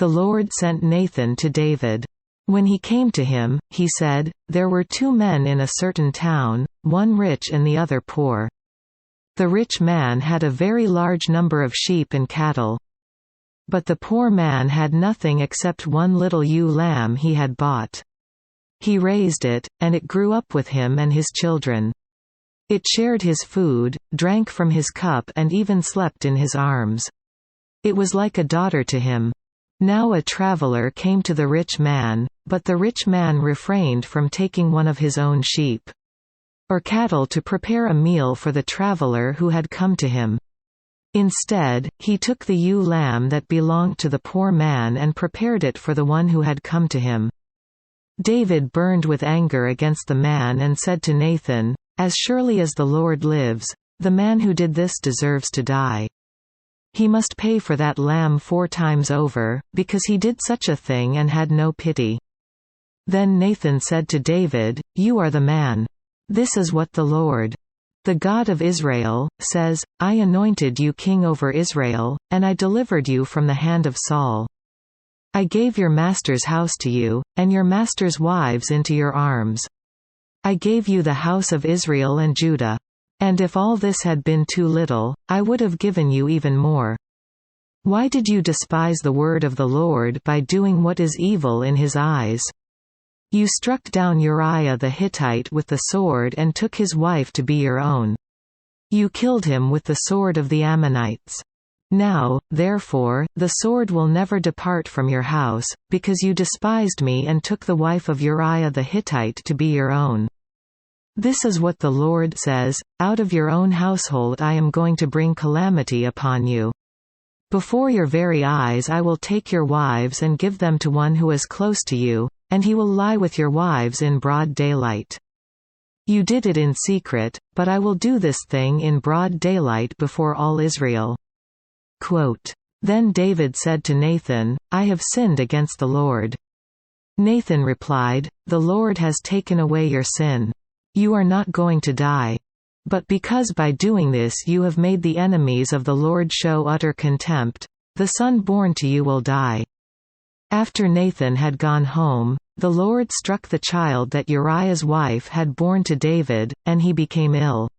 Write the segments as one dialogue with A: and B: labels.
A: the Lord sent Nathan to David. When he came to him, he said, "There were 2 men in a certain town, one rich and the other poor. The rich man had a very large number of sheep and cattle. But the poor man had nothing except one little ewe lamb he had bought. He raised it, and it grew up with him and his children. It shared his food, drank from his cup and even slept in his arms. It was like a daughter to him. Now a traveler came to the rich man, but the rich man refrained from taking one of his own sheep or cattle to prepare a meal for the traveler who had come to him. Instead, he took the ewe lamb that belonged to the poor man and prepared it for the one who had come to him." David burned with anger against the man and said to Nathan, "As surely as the Lord lives, the man who did this deserves to die. He must pay for that lamb 4 times over, because he did such a thing and had no pity." Then Nathan said to David, "You are the man. This is what the Lord, the God of Israel, says, I anointed you king over Israel, and I delivered you from the hand of Saul. I gave your master's house to you, and your master's wives into your arms. I gave you the house of Israel and Judah. And if all this had been too little, I would have given you even more. Why did you despise the word of the Lord by doing what is evil in his eyes? You struck down Uriah the Hittite with the sword and took his wife to be your own. You killed him with the sword of the Ammonites. Now, therefore, the sword will never depart from your house, because you despised me and took the wife of Uriah the Hittite to be your own. This is what the Lord says, out of your own household I am going to bring calamity upon you. Before your very eyes I will take your wives and give them to one who is close to you, and he will lie with your wives in broad daylight. You did it in secret, but I will do this thing in broad daylight before all Israel." Quote, "Then David said to Nathan, I have sinned against the Lord." Nathan replied, "The Lord has taken away your sin. You are not going to die. But because by doing this you have made the enemies of the Lord show utter contempt, the son born to you will die." After Nathan had gone home, the Lord struck the child that Uriah's wife had borne to David, and he became ill.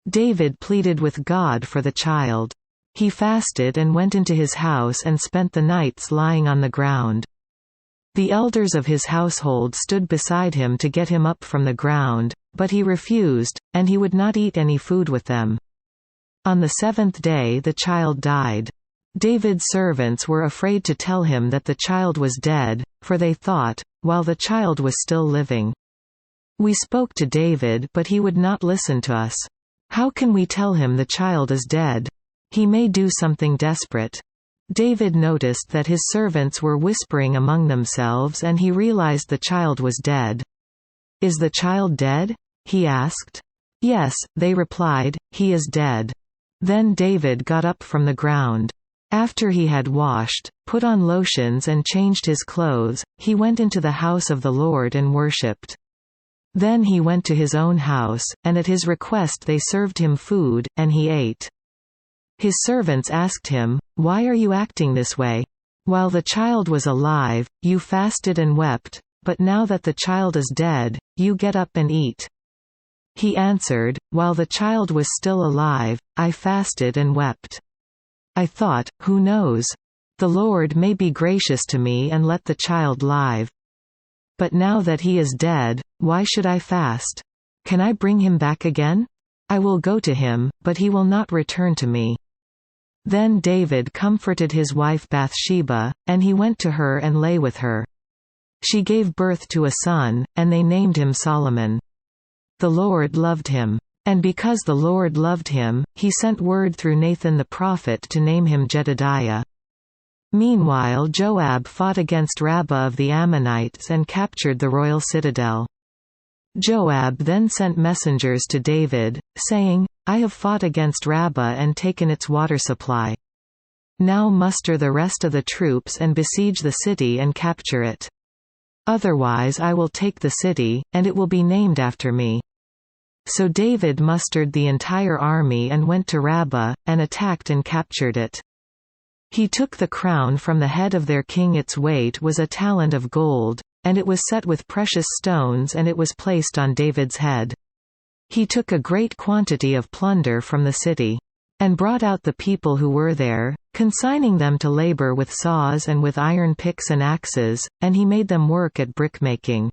A: David pleaded with God for the child. He fasted and went into his house and spent the nights lying on the ground. The elders of his household stood beside him to get him up from the ground, but he refused, and he would not eat any food with them. On the 7th day the child died. David's servants were afraid to tell him that the child was dead, for they thought, while the child was still living, "We spoke to David but he would not listen to us. How can we tell him the child is dead? He may do something desperate." David noticed that his servants were whispering among themselves and he realized the child was dead. "Is the child dead?" he asked. "Yes," they replied, "he is dead." Then David got up from the ground. After he had washed, put on lotions and changed his clothes, he went into the house of the Lord and worshipped. Then he went to his own house, and at his request they served him food, and he ate. His servants asked him, "Why are you acting this way? While the child was alive, you fasted and wept, but now that the child is dead, you get up and eat." He answered, "While the child was still alive, I fasted and wept. I thought, who knows? The Lord may be gracious to me and let the child live. But now that he is dead, why should I fast? Can I bring him back again? I will go to him, but he will not return to me." Then David comforted his wife Bathsheba, and he went to her and lay with her. She gave birth to a son, and they named him Solomon. The Lord loved him. And because the Lord loved him, he sent word through Nathan the prophet to name him Jedidiah. Meanwhile Joab fought against Rabbah of the Ammonites and captured the royal citadel. Joab then sent messengers to David, saying, "I have fought against Rabbah and taken its water supply. Now muster the rest of the troops and besiege the city and capture it. Otherwise I will take the city, and it will be named after me." So David mustered the entire army and went to Rabbah, and attacked and captured it. He took the crown from the head of their king. Its weight was a talent of gold, and it was set with precious stones, and it was placed on David's head. He took a great quantity of plunder from the city, and brought out the people who were there, consigning them to labor with saws and with iron picks and axes, and he made them work at brickmaking.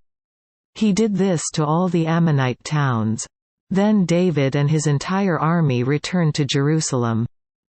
A: He did this to all the Ammonite towns. Then David and his entire army returned to Jerusalem.